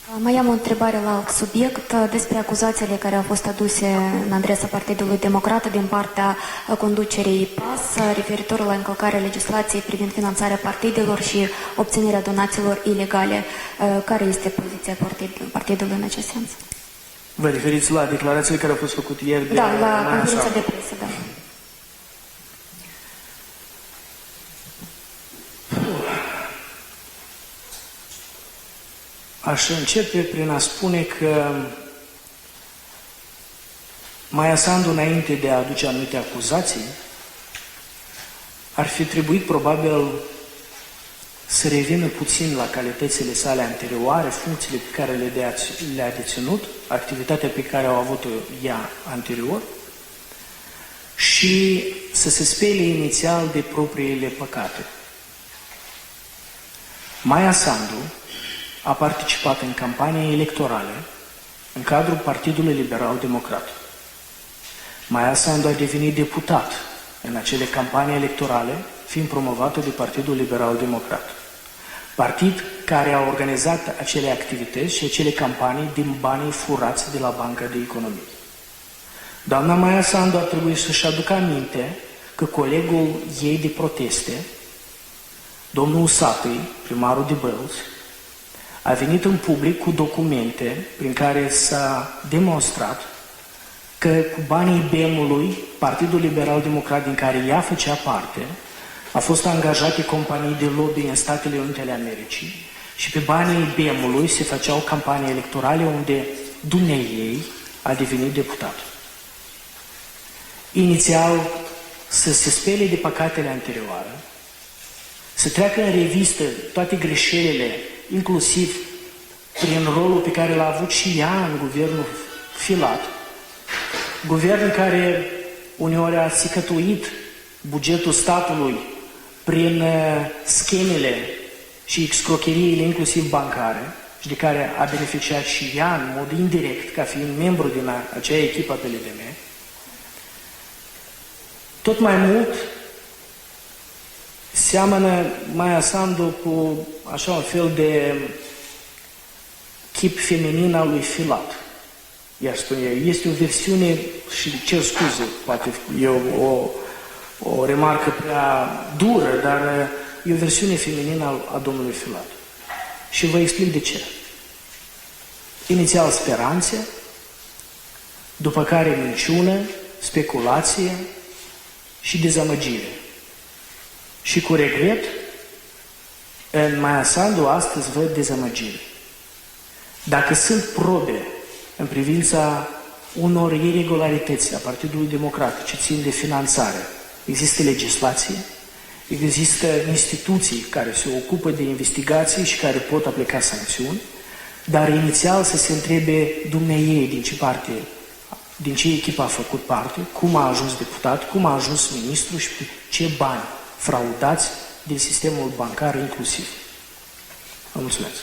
Mai am o întrebare la alt subiect despre acuzațiile care au fost aduse în adresa Partidului Democrat din partea conducerii PAS referitor la încălcarea legislației privind finanțarea partidelor și obținerea donațiilor ilegale. Care este poziția partidului în acest sens? Vă referiți la declarațiile care au fost făcute ieri de la conferința de presă, da. Aș începe prin a spune că Maia Sandu, înainte de a aduce anumite acuzații, ar fi trebuit probabil să revină puțin la calitățile sale anterioare, funcțiile pe care le-a deținut, activitatea pe care au avut-o ea anterior și să se spele inițial de propriile păcate. Maia Sandu a participat în campanii electorale în cadrul Partidului Liberal Democrat. Maia Sandu a devenit deputat în acele campanii electorale, fiind promovată de Partidul Liberal Democrat. Partid care a organizat acele activități și acele campanii din banii furați de la Banca de Economie. Doamna Maia Sandu ar trebui să-și aducă aminte că colegul ei de proteste, domnul Usatui, primarul de Bălți, a venit în public cu documente prin care s-a demonstrat că cu banii BEM-ului, Partidul Liberal Democrat din care ea făcea parte, a fost angajate companii de lobby în Statele Unite ale Americii și pe banii BEM-ului se făceau campanii electorale unde dumneiei a devenit deputat. Inițial, să se spele de păcatele anterioare, să treacă în revistă toate greșelile, inclusiv prin rolul pe care l-a avut și ea în guvernul Filat, guvern care uneori a țicătuit bugetul statului prin schemele și excrocheriile inclusiv bancare și de care a beneficiat și ea în mod indirect ca fiind membru din acea echipă pe LDM. Tot mai mult seamănă Maia Sandu cu așa un fel de chip feminin al lui Filat. Iar spune, este o versiune, și cer scuze, poate e o remarcă prea dură, dar e o versiune feminină a domnului Filat. Și vă explic de ce. Inițial speranțe, după care minciună, speculație și dezamăgire. Și cu regret, în Maia Sandu astăzi văd dezamăgire. Dacă sunt probe în privința unor irregularități a Partidului Democrat ce țin de finanțare, există legislație, există instituții care se ocupă de investigații și care pot aplica sancțiuni, dar inițial să se întrebe dumneiei din ce echipă a făcut parte, cum a ajuns deputat, cum a ajuns ministru și pe ce bani fraudați din sistemul bancar inclusiv. Vă mulțumesc!